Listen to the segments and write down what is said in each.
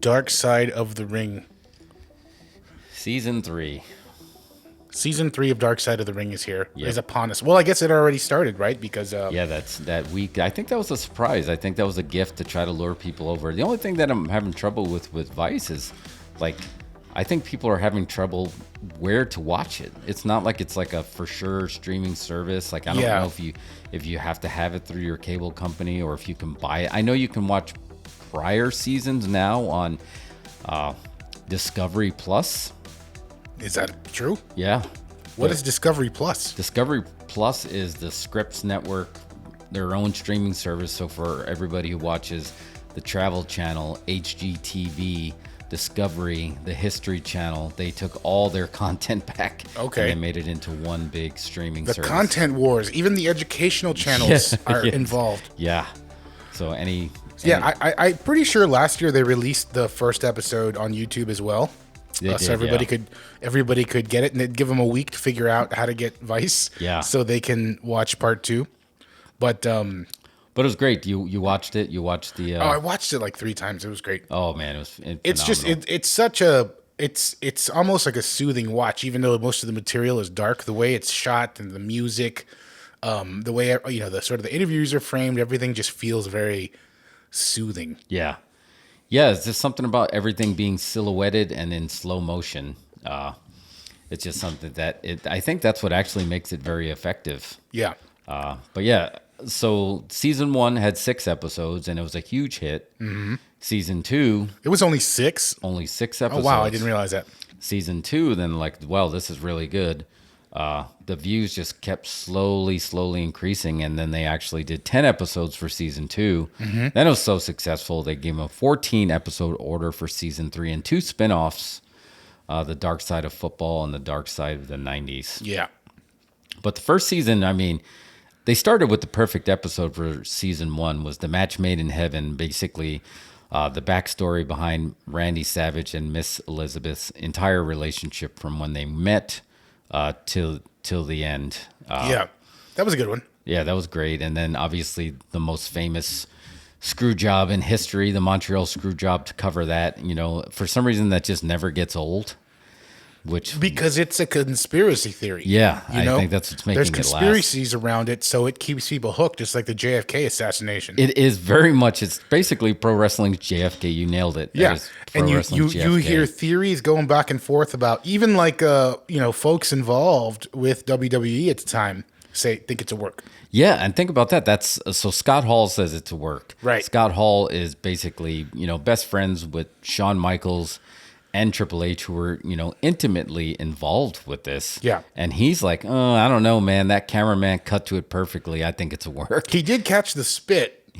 Dark Side of the Ring. Season 3. Season 3 of Dark Side of the Ring is here. Yep. Is upon us. Well, I guess it already started, right? Because yeah, that's that week. I think that was a surprise. I think that was a gift to try to lure people over. The only thing that I'm having trouble with Vice is, like, I think people are having trouble where to watch it. It's not like it's like a for sure streaming service. Like, I don't know if you have to have it through your cable company or if you can buy it. I know you can watch prior seasons now on Discovery Plus. Is that true? Yeah. What is Discovery Plus? Discovery Plus is the Scripps Network, their own streaming service. So for everybody who watches the Travel Channel, HGTV, Discovery, the History Channel, they took all their content back. Okay. And they made it into one big streaming The service. content wars, even the educational channels are involved. Yeah. So I'm pretty sure last year they released the first episode on YouTube as well. So everybody could get it, and it'd give them a week to figure out how to get Vice. Yeah. So they can watch part 2. But it was great. You watched it. You watched the. I watched it like 3 times. It was great. Oh man, it was. It's just it's such a it's almost like a soothing watch, even though most of the material is dark. The way it's shot and the music, the way the sort of the interviews are framed, everything just feels very soothing. Yeah. Yeah, it's just something about everything being silhouetted and in slow motion. It's just something that I think that's what actually makes it very effective. Yeah. But yeah, so season 1 had 6 episodes and it was a huge hit. Mm-hmm. Season 2, it was only 6. Only 6 episodes. Oh wow, I didn't realize that. Season 2, then well, this is really good. The views just kept slowly increasing, and then they actually did 10 episodes for season 2. Mm-hmm. Then it was so successful, they gave them a 14-episode order for season 3 and 2 spinoffs, The Dark Side of Football and The Dark Side of the 90s. Yeah. But the first season, I mean, they started with the perfect episode for season 1, was The Match Made in Heaven, basically the backstory behind Randy Savage and Miss Elizabeth's entire relationship from when they met till the end. Yeah, that was a good one. Yeah, that was great. And then obviously the most famous screw job in history, the Montreal Screwjob, to cover that. For some reason that just never gets old. Because it's a conspiracy theory. Yeah, I think that's what's making it last. There's conspiracies around it, so it keeps people hooked, just like the JFK assassination. It is very much. It's basically pro wrestling JFK. You nailed it. Yeah, and you hear theories going back and forth about even like folks involved with WWE at the time think it's a work. Yeah, and think about that. That's so Scott Hall says it's a work. Right. Scott Hall is basically best friends with Shawn Michaels and Triple H, who were, intimately involved with this. Yeah. And he's like, oh, I don't know, man. That cameraman cut to it perfectly. I think it's a work. He did catch the spit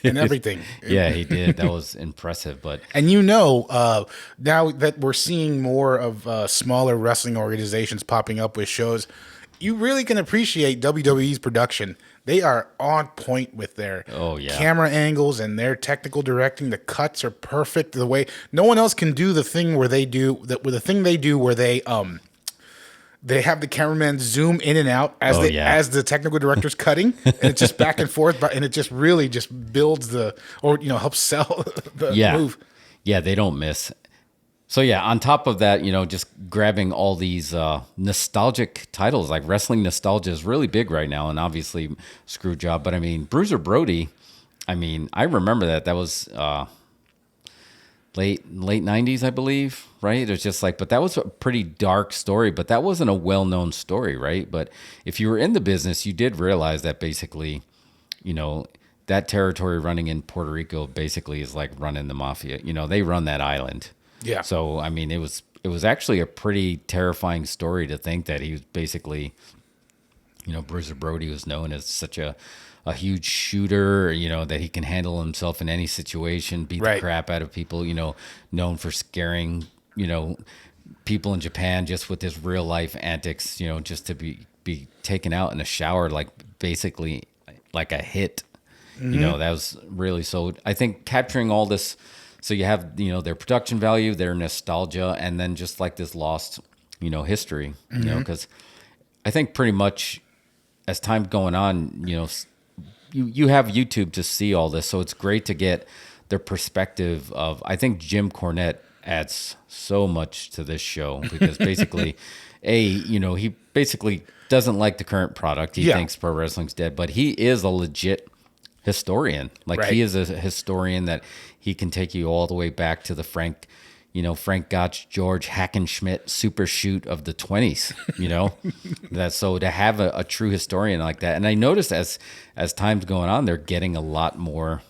and everything. Yeah, he did. That was impressive. But and now that we're seeing more of smaller wrestling organizations popping up with shows, you really can appreciate WWE's production. They are on point with their camera angles and their technical directing. The cuts are perfect. The way no one else can do the thing where they do where they have the cameraman zoom in and out as the technical director's cutting, and it's just back and forth, and it just really just builds helps sell the move. Yeah, they don't miss. So yeah, on top of that, just grabbing all these nostalgic titles, like wrestling nostalgia is really big right now, and obviously Screwjob. But I mean, Bruiser Brody, I remember that was late 90s, I believe, right? It was just like, but that was a pretty dark story, but that wasn't a well-known story, right? But if you were in the business, you did realize that basically, that territory running in Puerto Rico basically is like running the mafia. They run that island. Yeah. So it was actually a pretty terrifying story to think that he was basically, Bruiser Brody was known as such a huge shooter, that he can handle himself in any situation, beat the crap out of people, known for scaring, people in Japan just with his real life antics, just to be taken out in a shower, like basically like a hit. Mm-hmm. That was really, so I think capturing all this. So you have, their production value, their nostalgia, and then just like this lost, history, because I think pretty much as time's going on, you have YouTube to see all this. So it's great to get their perspective of, I think Jim Cornette adds so much to this show because basically, he basically doesn't like the current product. He thinks pro wrestling's dead, but he is a legit historian. Like he is a historian that he can take you all the way back to the Frank Gotch, George Hackenschmidt super shoot of the 20s, that, so to have a true historian like that. And I noticed as time's going on, they're getting a lot more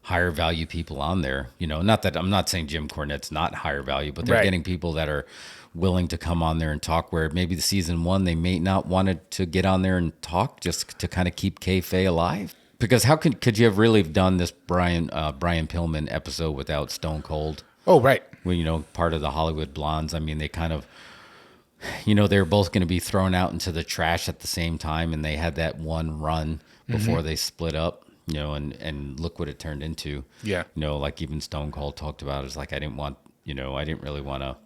higher value people on there, not that I'm not saying Jim Cornette's not higher value, but they're getting people that are willing to come on there and talk, where maybe the season one, they may not wanted to get on there and talk just to kind of keep kayfabe alive. Because how could you have really done this Brian Pillman episode without Stone Cold? Oh, right. Well, part of the Hollywood Blondes. I mean, they kind of, they were both going to be thrown out into the trash at the same time, and they had that one run before they split up. And look what it turned into. Yeah. Like even Stone Cold talked about it. It's like, I didn't really want to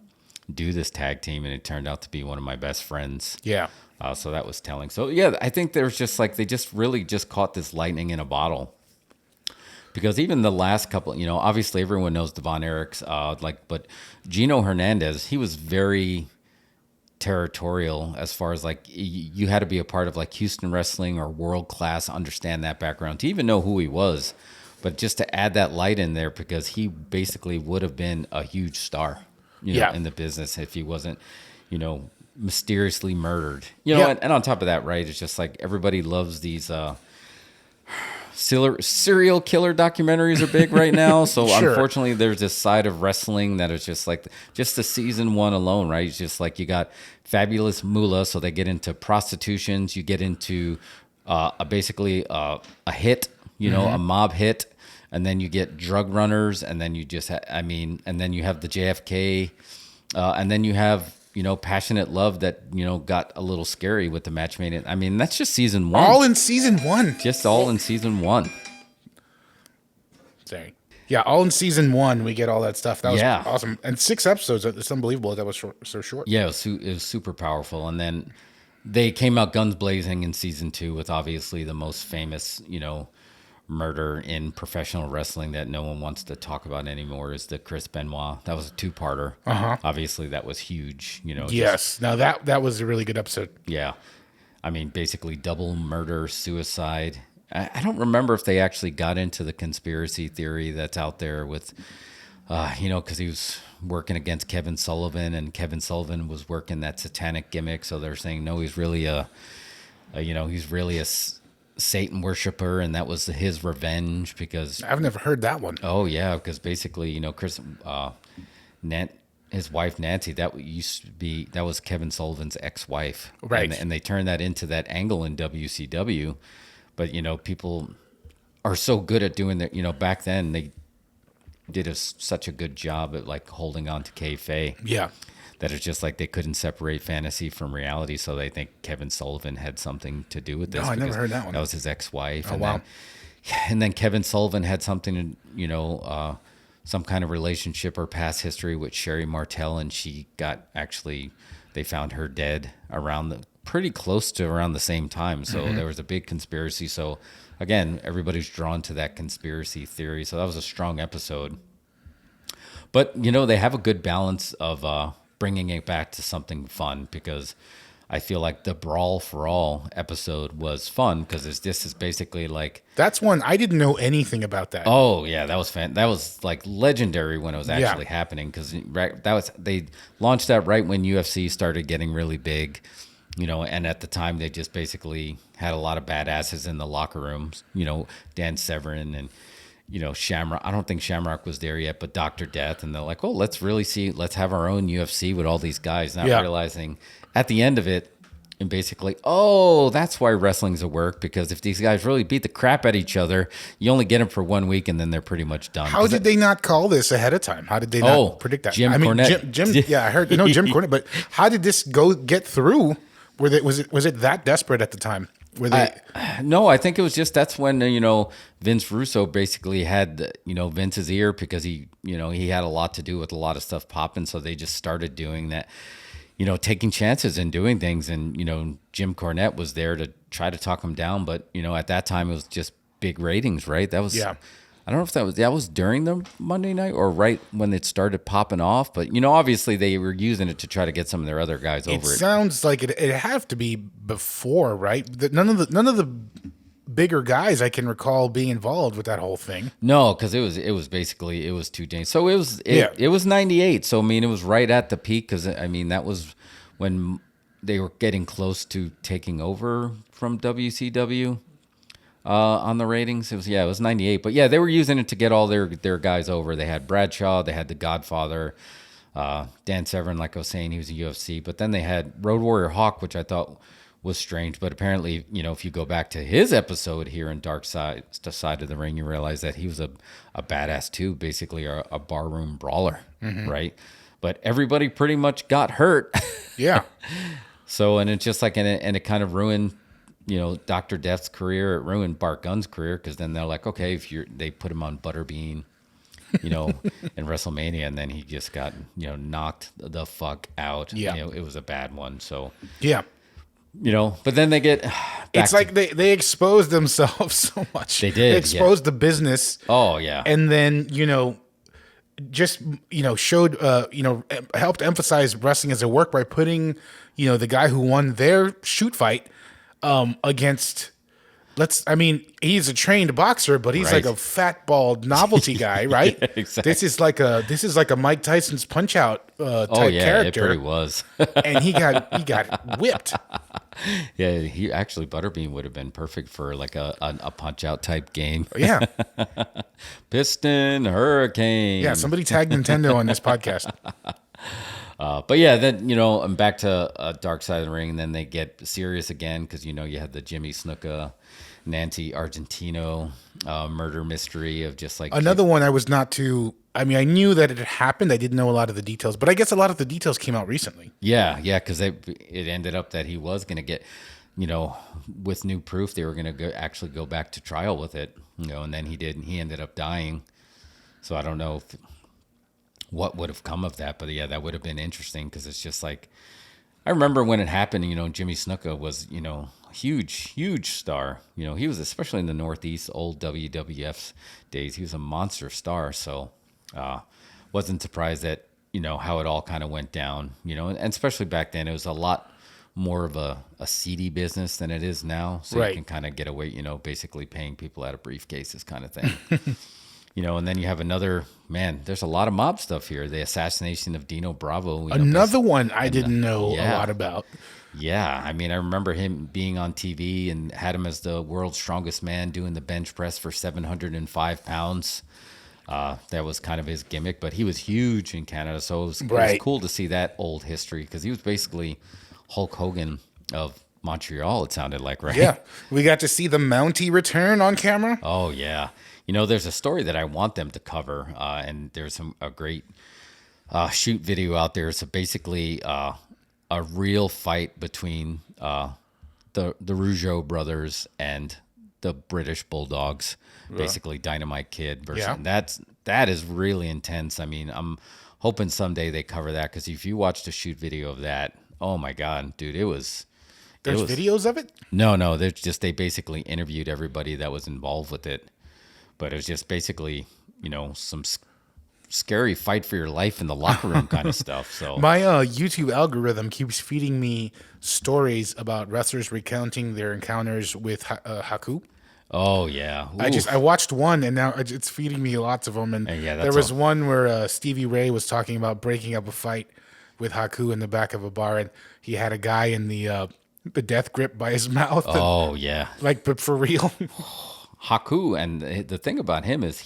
do this tag team, and it turned out to be one of my best friends. Yeah. So that was telling. So yeah, I think there's just like, they just really just caught this lightning in a bottle. Because even the last couple, obviously everyone knows the Von Erichs, but Gino Hernandez, he was very territorial as far as like, you had to be a part of like Houston wrestling or world class, understand that background to even know who he was, but just to add that light in there, because he basically would have been a huge star, in the business if he wasn't, mysteriously murdered, and on top of that, right, it's just like everybody loves these serial killer documentaries are big right now. So unfortunately, there's this side of wrestling that is just like, just the season one alone, right? It's just like, you got Fabulous Moolah, so they get into prostitutions, you get into basically a hit, a mob hit, and then you get drug runners, and then you just and then you have the JFK, and then you have passionate love that got a little scary with the match made it. I mean, that's just season one. All in season one. Just all in season one. Sorry. Yeah, all in season one, we get all that stuff. That was awesome. And 6 episodes. It's unbelievable that was so short. Yeah, it was super powerful. And then they came out guns blazing in season 2 with obviously the most famous, murder in professional wrestling that no one wants to talk about anymore, is the Chris Benoit. That was a 2-parter. Obviously, that was huge. Yes. Now that was a really good episode. Yeah. I mean, basically double murder, suicide. I don't remember if they actually got into the conspiracy theory that's out there with, because he was working against Kevin Sullivan, and Kevin Sullivan was working that satanic gimmick. So they're saying, no, he's really he's really a Satan worshiper, and that was his revenge. Because I've never heard that one. Oh yeah, because basically, Chris, his wife Nancy, that was Kevin Sullivan's ex-wife, right? And they turned that into that angle in WCW, but people are so good at doing that. Back then they did such a good job at like holding on to kayfabe. Yeah. That it's just like they couldn't separate fantasy from reality, so they think Kevin Sullivan had something to do with this. No, I never heard that one. That was his ex-wife. Oh, wow. And then Kevin Sullivan had something, some kind of relationship or past history with Sherry Martel, and they found her dead pretty close to around the same time. So there was a big conspiracy. So again, everybody's drawn to that conspiracy theory. So that was a strong episode. But, they have a good balance of bringing it back to something fun, because I feel like the Brawl For All episode was fun, because this is basically like... That's one, I didn't know anything about that. Oh, yeah, that was that was like legendary when it was actually happening, because they launched that right when UFC started getting really big, and at the time they just basically had a lot of badasses in the locker rooms, Dan Severn and... Shamrock. I don't think Shamrock was there yet, but Dr. Death. And they're like, oh, let's have our own UFC with all these guys. Not realizing at the end of it, and basically, oh, that's why wrestling's a work, because if these guys really beat the crap at each other, you only get them for 1 week and then they're pretty much done. How did they not call this ahead of time? How did they not predict that? Cornette. Jim, yeah, I heard, Jim Cornette, but how did this get through? Was it that desperate at the time? No, I think it was just, that's when Vince Russo basically had Vince's ear, because he had a lot to do with a lot of stuff popping, so they just started doing that, taking chances and doing things, and Jim Cornette was there to try to talk him down, but at that time it was just big ratings, right? That was I don't know if that was during the Monday night or right when it started popping off, but obviously they were using it to try to get some of their other guys over it. Sounds like it have to be before, right? None of the bigger guys I can recall being involved with that whole thing. No, because it was basically too dangerous. So it was 98. So I mean, it was right at the peak because I mean that was when they were getting close to taking over from WCW. On the ratings, it was 98, but yeah, they were using it to get all their guys over. They had Bradshaw, they had the Godfather, Dan Severn, like I was saying, he was a UFC, but then they had Road Warrior Hawk, which I thought was strange, but apparently, if you go back to his episode here in Dark Side of the Ring, you realize that he was a badass too, basically a barroom brawler, right? But everybody pretty much got hurt. Yeah. So, and it's just like, and it kind of ruined Dr. Death's career. It ruined Bart Gunn's career because then they're like, okay, they put him on Butterbean, in WrestleMania, and then he just got knocked the fuck out. Yeah, it was a bad one. So yeah, but then they get. It's like they exposed themselves so much. They did. They exposed the business. Oh yeah, and then just showed helped emphasize wrestling as a work by putting the guy who won their shoot fight against he's a trained boxer, but he's like a fat bald novelty guy, right? Yeah, exactly. This is like a Mike Tyson's Punch Out type character. It pretty was. And he got whipped. Yeah, he actually Butterbean would have been perfect for like a Punch Out type game. Yeah. Piston Hurricane. Yeah, somebody tag Nintendo on this podcast. But yeah, then I'm back to Dark Side of the Ring, and then they get serious again because you had the Jimmy Snuka, Nancy Argentino murder mystery of just like another one. I was not too. I mean, I knew that it had happened. I didn't know a lot of the details, but I guess a lot of the details came out recently. Yeah, because it ended up that he was going to get, with new proof, they were going to actually go back to trial with it, and then he did, and he ended up dying. So I don't know what would have come of that, but yeah, that would have been interesting because it's just like I remember when it happened. Jimmy Snuka was huge star. He was, especially in the Northeast, old WWF's days, he was a monster star. So wasn't surprised that how it all kind of went down. And especially back then, it was a lot more of a seedy business than it is now. So right. You can kind of get away, basically paying people out of briefcases kind of thing. And then you have another, man, there's a lot of mob stuff here. The assassination of Dino Bravo. Another one I didn't know a lot about. Yeah. I mean, I remember him being on TV and had him as the world's strongest man doing the bench press for 705 pounds. That was kind of his gimmick, but he was huge in Canada. So it was cool to see that old history because he was basically Hulk Hogan of Montreal, it sounded like, right? Yeah. We got to see the Mountie return on camera. Oh, yeah. There's a story that I want them to cover, and there's a great shoot video out there. So basically, a real fight between the Rougeau brothers and the British Bulldogs, basically Dynamite Kid version. Yeah. That is really intense. I mean, I'm hoping someday they cover that because if you watch the shoot video of that, oh my God, dude, There's videos of it? No. They basically interviewed everybody that was involved with it. But it was just basically, some scary fight for your life in the locker room kind of stuff. So my YouTube algorithm keeps feeding me stories about wrestlers recounting their encounters with Haku. Oh yeah, I watched one, and now it's feeding me lots of them. And there was one where Stevie Ray was talking about breaking up a fight with Haku in the back of a bar, and he had a guy in the death grip by his mouth. Oh yeah, but for real. Haku, and the thing about him is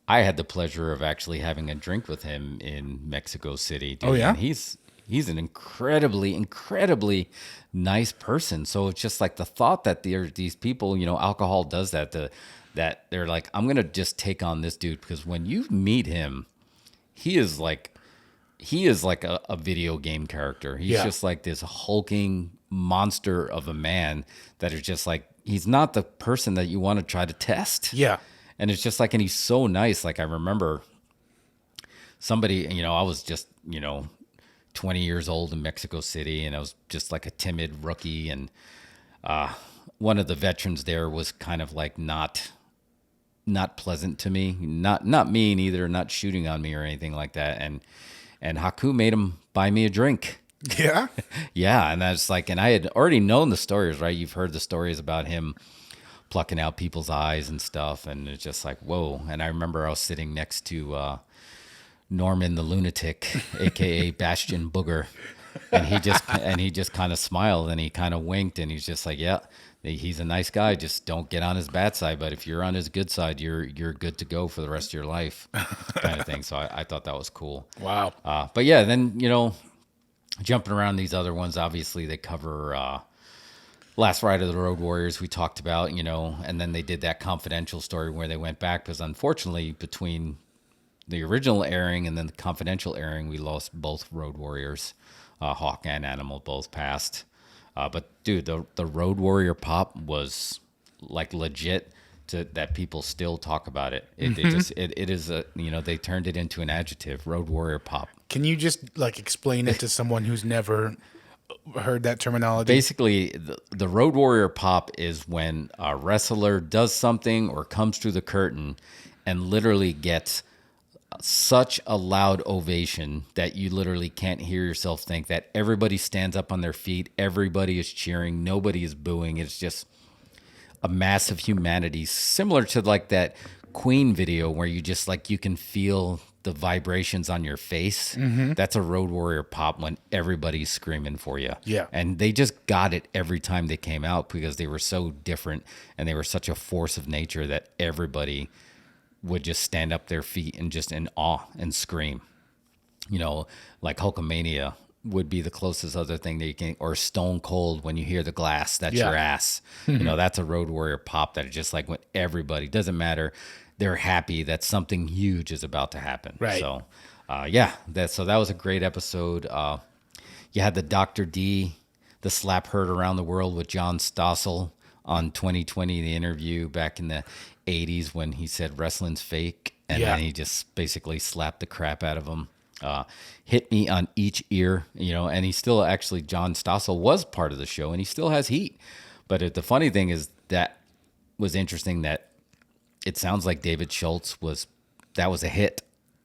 I had the pleasure of actually having a drink with him in Mexico City. Dude. Oh yeah, and he's an incredibly nice person. So it's just like the thought that these people, alcohol does that. That they're like, I'm gonna just take on this dude because when you meet him, he is like a video game character. He's just like this hulking monster of a man that is just like. He's not the person that you want to try to test. Yeah. And it's just like, and he's so nice. Like I remember somebody, I was just, 20 years old in Mexico City and I was just like a timid rookie. And one of the veterans there was kind of like not not pleasant to me, not mean either, not shooting on me or anything like that. And Haku made him buy me a drink. Yeah. Yeah, and that's like, and I had already known the stories, right? You've heard the stories about him plucking out people's eyes and stuff, and it's just like, whoa. And I remember I was sitting next to Norman the lunatic, aka Bastion Booger, and he just kind of smiled and he kind of winked and he's just like, yeah, he's a nice guy. Just don't get on his bad side, but if you're on his good side, you're good to go for the rest of your life, kind of thing. So I thought that was cool. Wow. But yeah, then jumping around these other ones, obviously they cover Last Ride of the Road Warriors we talked about, and then they did that confidential story where they went back because unfortunately between the original airing and then the confidential airing, we lost both Road Warriors, Hawk and Animal both passed. But dude, the Road Warrior pop was like legit that people still talk about it. It is they turned it into an adjective, Road Warrior pop. Can you just like explain it to someone who's never heard that terminology? Basically, the Road Warrior pop is when a wrestler does something or comes through the curtain and literally gets such a loud ovation that you literally can't hear yourself think, that everybody stands up on their feet, everybody is cheering, nobody is booing. It's just a mass of humanity, similar to like that Queen video where you just like, you can feel the vibrations on your face. Mm-hmm. That's a Road Warrior pop when everybody's screaming for you. Yeah. And they just got it every time they came out because they were so different and they were such a force of nature that everybody would just stand up their feet and just in awe and scream. Like Hulkamania would be the closest other thing that you can, or Stone Cold when you hear the glass, that's your ass. That's a Road Warrior pop that is just like when everybody, doesn't matter, they're happy that something huge is about to happen. Right. So, that was a great episode. You had the Dr. D, the slap heard around the world with John Stossel on 2020, the interview back in the 80s when he said wrestling's fake, and then he just basically slapped the crap out of him. Hit me on each ear, and he still actually, John Stossel was part of the show and he still has heat. But the funny thing is that was interesting that it sounds like David Schultz was a hit,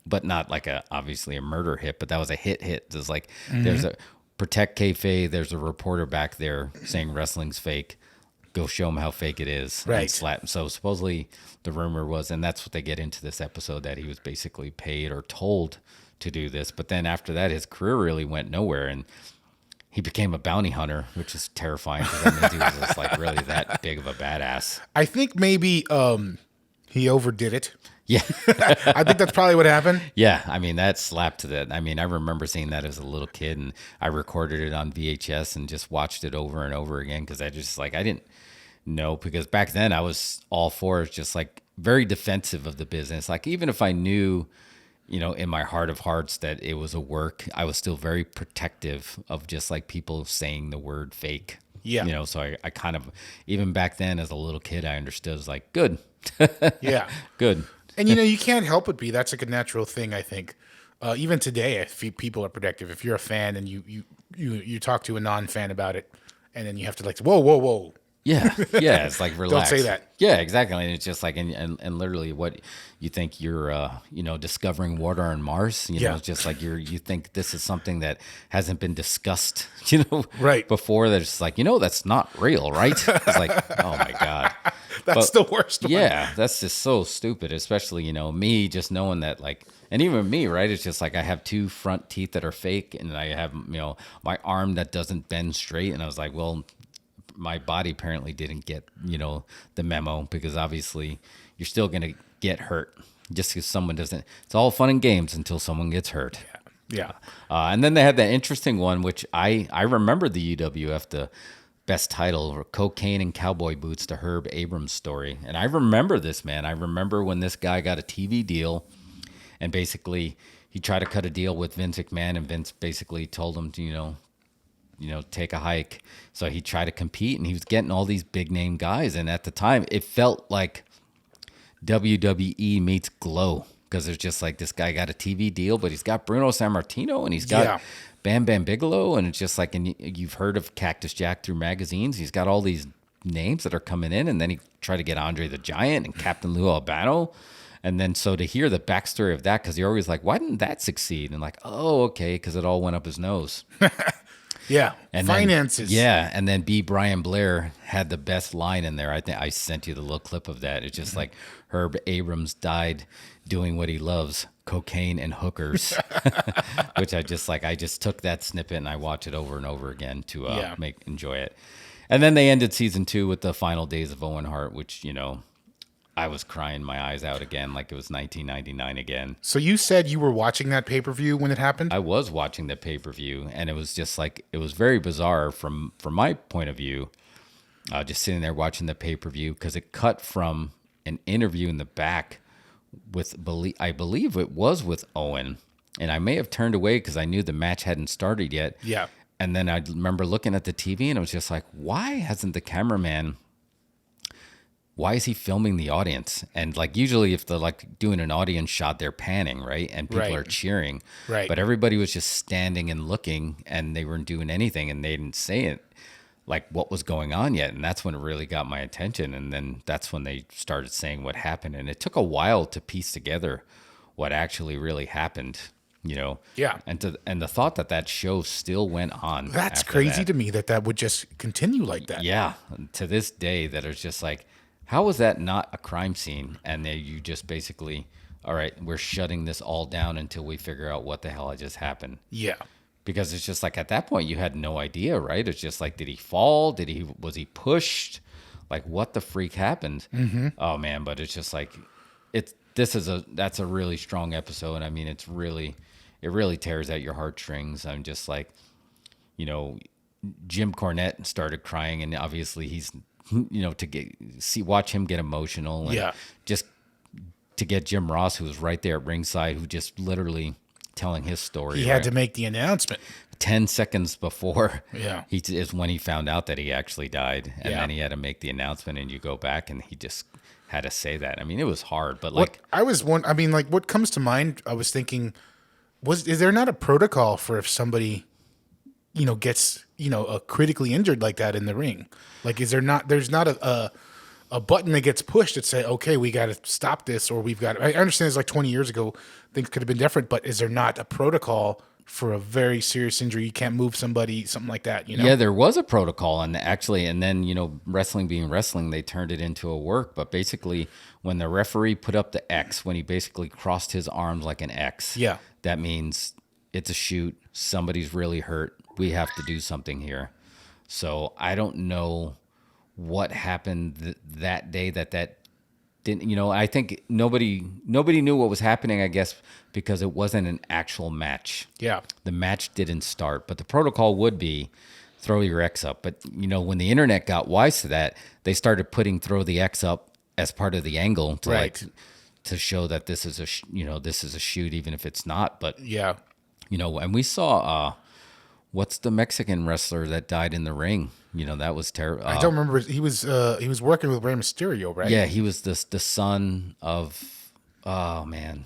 but not like obviously a murder hit, but that was a hit. There's like, there's a protect kayfabe. There's a reporter back there saying wrestling's fake. Go show them how fake it is. Right. And slap. So supposedly the rumor was, and that's what they get into this episode, that he was basically paid or told to do this. But then after that, his career really went nowhere, and he became a bounty hunter, which is terrifying because that means he was just like really that big of a badass. I think maybe he overdid it. Yeah. I think that's probably what happened. Yeah, I mean, that slapped to that. I mean, I remember seeing that as a little kid, and I recorded it on VHS and just watched it over and over again because I didn't know, because back then I was all for it, just like very defensive of the business. Like even if I knew, in my heart of hearts that it was a work, I was still very protective of just like people saying the word fake. Yeah. So I kind of, even back then as a little kid, I understood. It was like, good. Yeah. Good. And you can't help but be. That's like a natural thing, I think. Even today, people are protective. If you're a fan and you talk to a non-fan about it, and then you have to like, whoa. Yeah, it's like relax. Don't say that. Yeah, exactly. And it's just like, and literally, what you think you're, discovering water on Mars. It's just like you think this is something that hasn't been discussed, right before. That it's like, that's not real, right? It's like, oh my god, that's the worst one. Yeah, that's just so stupid. Especially, me just knowing that, like, and even me, right? It's just like I have two front teeth that are fake, and I have, my arm that doesn't bend straight, and I was like, well, my body apparently didn't get, the memo, because obviously you're still going to get hurt just because someone doesn't. It's all fun and games until someone gets hurt. Yeah. And then they had that interesting one, which I remember the UWF, the best title, Cocaine and Cowboy Boots, the Herb Abrams story. And I remember this, man. I remember when this guy got a TV deal, and basically he tried to cut a deal with Vince McMahon, and Vince basically told him to, take a hike. So he tried to compete, and he was getting all these big name guys. And at the time, it felt like WWE meets Glow, because there's just like, this guy got a TV deal, but he's got Bruno Sammartino, and he's got Bam Bam Bigelow, and it's just like, and you've heard of Cactus Jack through magazines. He's got all these names that are coming in, and then he tried to get Andre the Giant and Captain Lou Albano. And then so to hear the backstory of that, because you're always like, why didn't that succeed? And like, oh, okay, because it all went up his nose. Yeah, And finances. Then, yeah, and then B. Brian Blair had the best line in there. I think I sent you the little clip of that. It's just like Herb Abrams died doing what he loves, cocaine and hookers, which I just took that snippet and I watched it over and over again to enjoy it. And then they ended season 2 with the final days of Owen Hart, which, I was crying my eyes out again like it was 1999 again. So you said you were watching that pay-per-view when it happened? I was watching the pay-per-view, and it was just like, it was very bizarre from my point of view, just sitting there watching the pay-per-view, because it cut from an interview in the back with, I believe it was with Owen, and I may have turned away because I knew the match hadn't started yet. Yeah. And then I remember looking at the TV, and I was just like, why hasn't the cameraman... Why is he filming the audience? And like usually if they're like doing an audience shot, they're panning, right? And people are cheering. Right. But everybody was just standing and looking, and they weren't doing anything, and they didn't say it like what was going on yet. And that's when it really got my attention. And then that's when they started saying what happened. And it took a while to piece together what actually really happened, Yeah. And the thought that show still went on. That's after crazy that. to me that would just continue like that. Yeah. To this day, that it's just like, how was that not a crime scene? And then you just basically, all right, we're shutting this all down until we figure out what the hell just happened. Yeah. Because it's just like at that point you had no idea, right? It's just like, did he fall? Was he pushed? Like what the freak happened? Mm-hmm. Oh man, but it's just like that's a really strong episode. I mean, it really tears at your heartstrings. I'm just like, Jim Cornette started crying, and obviously he's to watch him get emotional, and just to get Jim Ross, who was right there at ringside, who just literally telling his story. He had to make the announcement 10 seconds before is when he found out that he actually died, and then he had to make the announcement, and you go back and he just had to say that. I mean, it was hard, but like what comes to mind, I was thinking, is there not a protocol for if somebody gets critically injured like that in the ring? Like, there's not a button that gets pushed that say, okay, we got to stop this, or I understand it's like 20 years ago, things could have been different, but is there not a protocol for a very serious injury? You can't move somebody, something like that, Yeah, there was a protocol, and then, wrestling being wrestling, they turned it into a work. But basically, when the referee put up the X, when he basically crossed his arms like an X, that means it's a shoot, somebody's really hurt, we have to do something here. So I don't know what happened that day that didn't, I think nobody knew what was happening, I guess, because it wasn't an actual match. Yeah. The match didn't start, but the protocol would be throw your X up. But, when the internet got wise to that, they started putting throw the X up as part of the angle to to show that this is this is a shoot, even if it's not. But, and we saw, what's the Mexican wrestler that died in the ring? That was terrible. I don't remember. He was working with Rey Mysterio, right? Yeah, he was the son of. Oh man,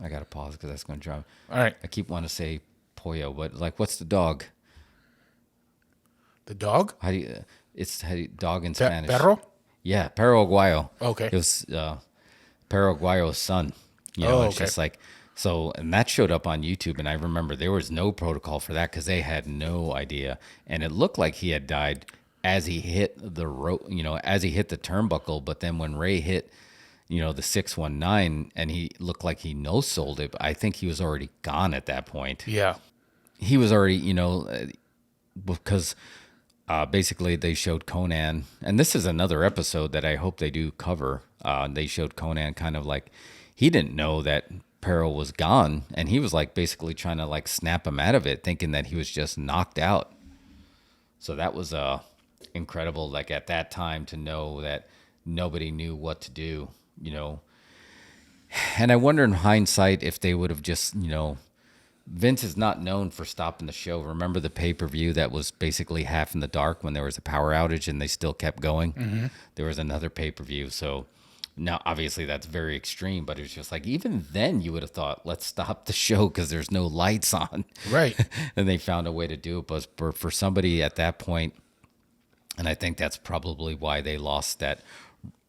I gotta pause because that's gonna drive. All right. I keep wanting to say Pollo, but like, what's the dog? The dog? Dog in Spanish? Perro? Yeah, Perro Aguayo. Okay. It was Perro Aguayo's son. It's just like. So, and that showed up on YouTube, and I remember there was no protocol for that because they had no idea. And it looked like he had died as he hit the rope, as he hit the turnbuckle. But then when Ray hit, the 619, and he looked like he no-sold it, but I think he was already gone at that point. Yeah. He was already, because basically they showed Conan, and this is another episode that I hope they do cover. They showed Conan kind of like, he didn't know that Peril was gone, and he was like basically trying to like snap him out of it, thinking that he was just knocked out. So that was incredible, like at that time, to know that nobody knew what to do, and I wonder in hindsight if they would have just, Vince is not known for stopping the show. Remember the pay-per-view that was basically half in the dark when there was a power outage and they still kept going? Mm-hmm. There was another pay-per-view, so now, obviously, that's very extreme, but it's just like, even then you would have thought, let's stop the show because there's no lights on. Right. And they found a way to do it. But for somebody at that point, And I think that's probably why they lost that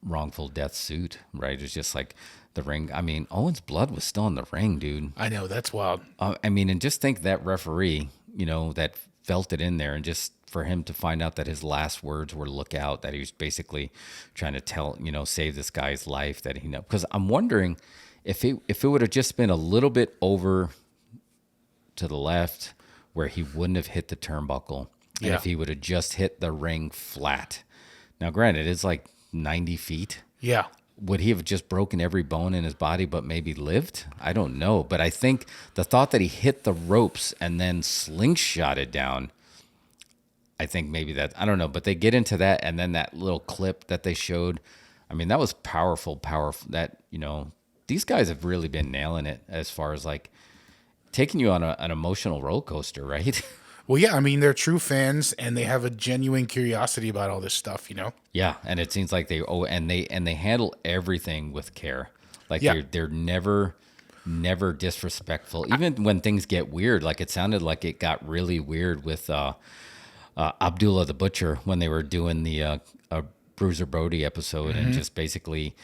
wrongful death suit, right? It's just like the ring. I mean, Owen's blood was still in the ring, dude. I know, that's wild. I mean, and just think that referee, that felt it in there, and just for him to find out that his last words were "look out," that he was basically trying to tell, save this guy's life. That he know, because I'm wondering if it would have just been a little bit over to the left, where he wouldn't have hit the turnbuckle, and Yeah. if he would have just hit the ring flat. Now, granted, it's like 90 feet. Yeah. Would he have just broken every bone in his body but maybe lived? I don't know. But I think the thought that he hit the ropes and then slingshotted down, I think maybe that, I don't know. But they get into that, and then that little clip that they showed, I mean, that was powerful. That, these guys have really been nailing it as far as like taking you on an emotional roller coaster, right? Well, yeah, I mean, they're true fans and they have a genuine curiosity about all this stuff, you know? Yeah, and it seems like they handle everything with care. Like Yeah. they're never disrespectful. Even when things get weird, like it sounded like it got really weird with Abdullah the Butcher when they were doing the Bruiser Brody episode, and just basically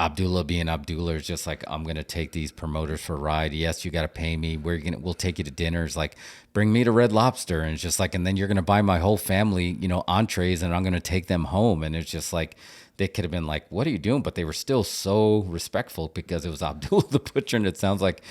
Abdullah being Abdullah is just like, I'm gonna take these promoters for a ride. Yes, you gotta pay me. We'll take you to dinners. Like, bring me to Red Lobster, and it's just like, and then you're gonna buy my whole family, entrees, and I'm gonna take them home. And it's just like they could have been like, what are you doing? But they were still so respectful because it was Abdullah the Butcher, and it sounds like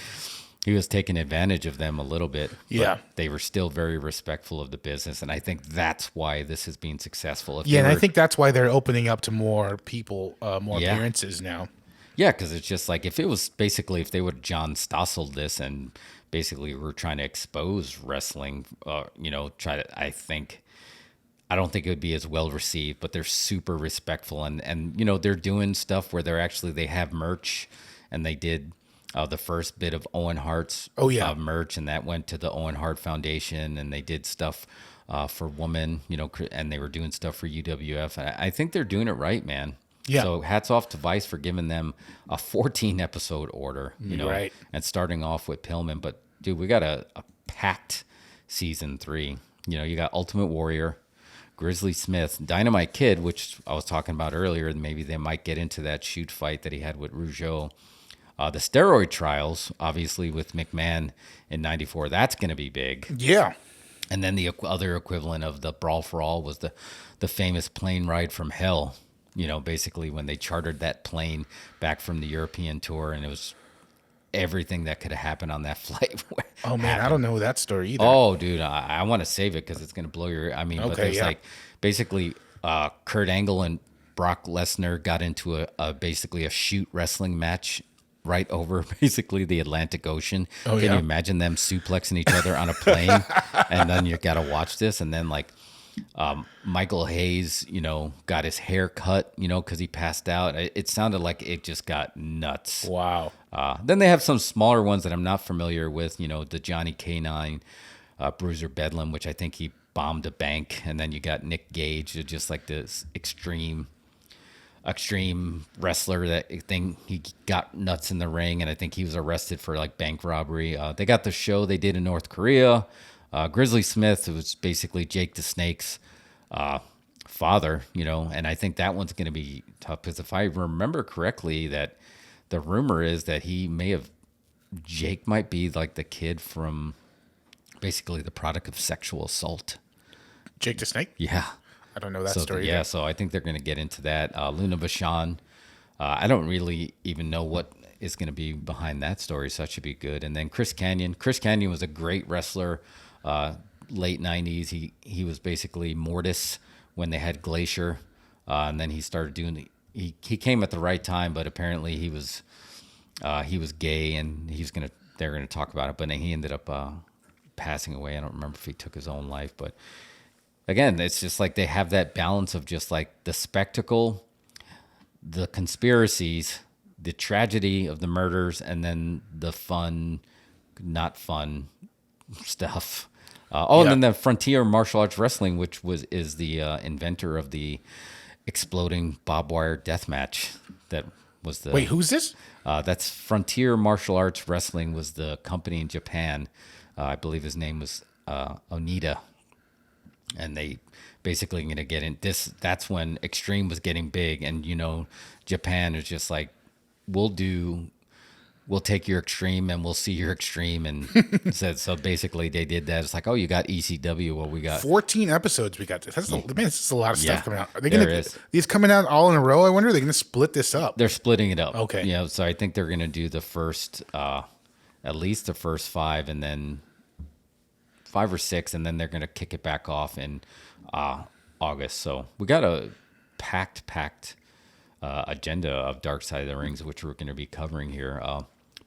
he was taking advantage of them a little bit. Yeah. But they were still very respectful of the business, and I think that's why this has been successful. Yeah, and I think that's why they're opening up to more people, more Yeah. appearances now. Yeah, because it's just like if they would have John Stossel this and basically were trying to expose wrestling, I don't think it would be as well received, but they're super respectful, and they're doing stuff where they have merch, and they did the first bit of Owen Hart's merch, and that went to the Owen Hart Foundation, and they did stuff for women, and they were doing stuff for UWF. I think they're doing it right, man. Yeah. So hats off to Vice for giving them a 14 episode order, Right. and starting off with Pillman. But dude, we got a packed season 3. You got Ultimate Warrior, Grizzly Smith, Dynamite Kid, which I was talking about earlier. Maybe they might get into that shoot fight that he had with Rougeau. The steroid trials, obviously with McMahon in '94, that's going to be big. Yeah. And then the other equivalent of the Brawl for All was the famous plane ride from hell. Basically when they chartered that plane back from the European tour, and it was everything that could have happened on that flight. Oh, man, I don't know that story either. Oh, dude, I want to save it because it's going to blow your. I mean, but Okay, there's yeah. like basically Kurt Angle and Brock Lesnar got into basically a shoot wrestling match right over basically the Atlantic Ocean. Oh, Can yeah. you imagine them suplexing each other on a plane? And then you got to watch this, and then like Michael Hayes, got his hair cut, because he passed out. It sounded like it just got nuts. Wow. Then they have some smaller ones that I'm not familiar with, the Johnny K9, Bruiser Bedlam, which I think he bombed a bank. And then you got Nick Gage, just like this extreme wrestler he got nuts in the ring. And I think he was arrested for like bank robbery. They got the show they did in North Korea. Grizzly Smith, it was basically Jake the Snake's father, and I think that one's going to be tough because if I remember correctly, that the rumor is that Jake might be like the kid from basically the product of sexual assault. Jake the Snake? Yeah. I don't know that So story yeah, either. so I think they're going to get into that. Luna Vachon, I don't really even know what is going to be behind that story, so that should be good. And then Chris Kanyon. Chris Kanyon was a great wrestler, late 90s. He was basically Mortis when they had Glacier, and then he started doing. He came at the right time, but apparently he was gay, and they're gonna talk about it. But then he ended up passing away. I don't remember if he took his own life, but again, it's just like they have that balance of just like the spectacle, the conspiracies, the tragedy of the murders, and then the fun, not fun stuff. And then the Frontier Martial Arts Wrestling, which is the inventor of the exploding barbed wire death match. That was the Wait, who's this? That's Frontier Martial Arts Wrestling was the company in Japan. I believe his name was Onita. and they basically going to get in this. That's when Extreme was getting big, and Japan is just like, we'll take your Extreme and we'll see your Extreme, and so basically they did that. It's like, oh, you got ECW, well, we got 14 episodes. We got this. That's a lot of stuff coming out. Are they there gonna is. these coming out all in a row? I wonder. Are they gonna split this up? They're splitting it up. Okay. So I think they're going to do the first, at least the first 5, and then 5 or 6, and then they're going to kick it back off in August. So we got a packed agenda of Dark Side of the Rings, which we're going to be covering here.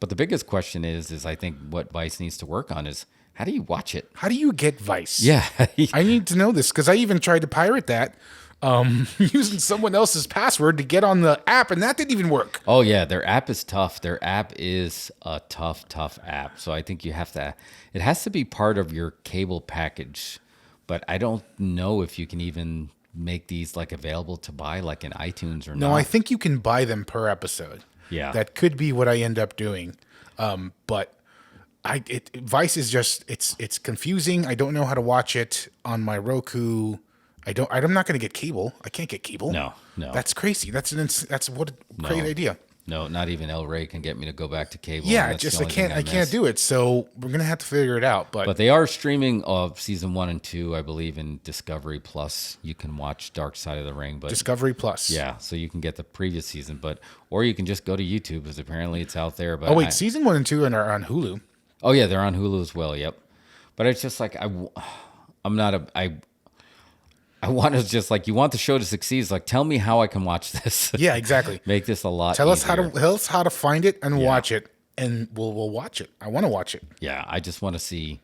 But the biggest question is I think what Vice needs to work on is, how do you watch it? How do you get Vice? Yeah. I need to know this because I even tried to pirate that using someone else's password to get on the app, and that didn't even work. Oh, yeah. Their app is tough. Their app is a tough app. So I think it has to be part of your cable package. But I don't know if you can even make these like available to buy like in iTunes or not. No, I think you can buy them per episode. Yeah. That could be what I end up doing. But Vice is just it's confusing. I don't know how to watch it on my Roku. I'm not going to get cable. I can't get cable. No. That's crazy. That's what a great idea. No, not even El Rey can get me to go back to cable. Yeah, That's the only thing I can't do it. So we're going to have to figure it out. But they are streaming of season 1 and 2, I believe, in Discovery Plus. You can watch Dark Side of the Ring. But Discovery Plus. Yeah, so you can get the previous season, or you can just go to YouTube because apparently it's out there. But Oh wait, season 1 and 2 are on Hulu. Oh yeah, they're on Hulu as well. Yep. But it's just like I want to just like, you want the show to succeed. It's like, tell me how I can watch this. Yeah, exactly. Make this a lot Tell easier. us how to find it and watch it, and we'll watch it. I want to watch it. Yeah, I just want to see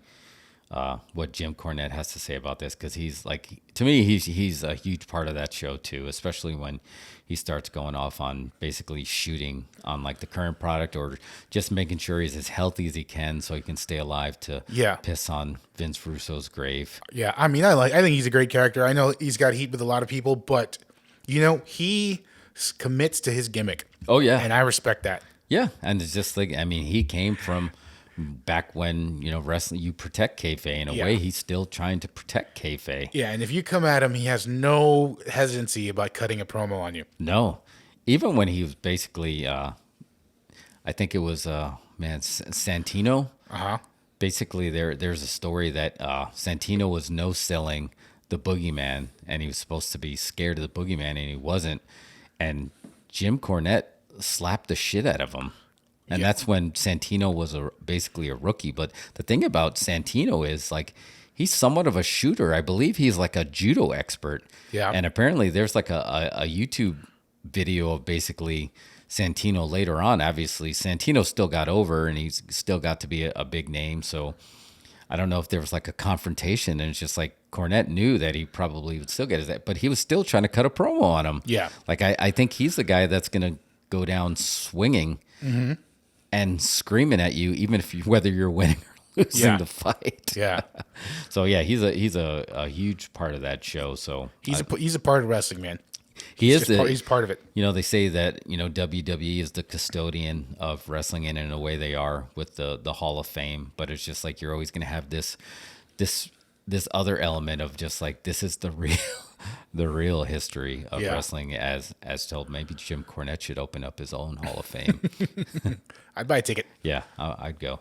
what Jim Cornette has to say about this, because he's like, to me, he's a huge part of that show too, especially when he starts going off on basically shooting on like the current product, or just making sure he's as healthy as he can so he can stay alive to piss on Vince Russo's grave. Yeah, I mean, I think he's a great character. I know he's got heat with a lot of people, but he commits to his gimmick. Oh yeah, and I respect that. Yeah, and it's just like, I mean, he came from back when, wrestling, you protect kayfabe. In a way, he's still trying to protect kayfabe. Yeah, and if you come at him, he has no hesitancy about cutting a promo on you. No. Even when he was basically, I think it was, Santino. Uh-huh. Basically, there's a story that Santino was no-selling the Boogeyman, and he was supposed to be scared of the Boogeyman, and he wasn't. And Jim Cornette slapped the shit out of him. And that's when Santino was basically a rookie. But the thing about Santino is, like, he's somewhat of a shooter. I believe he's like a judo expert. Yeah. And apparently there's like a YouTube video of basically Santino later on. Obviously, Santino still got over, and he's still got to be a big name. So I don't know if there was like a confrontation, and it's just like Cornette knew that he probably would still get his, but he was still trying to cut a promo on him. Yeah. Like, I think he's the guy that's going to go down swinging. Mm-hmm. And screaming at you, even whether you're winning or losing the fight. Yeah. So yeah, he's a huge part of that show. So he's a part of wrestling, man. He's part of it. They say that WWE is the custodian of wrestling, and in a way they are with the Hall of Fame. But it's just like, you're always going to have this other element of just like, this is the real history of wrestling as told. Maybe Jim Cornette should open up his own Hall of Fame. I'd buy a ticket. Yeah, I'd go.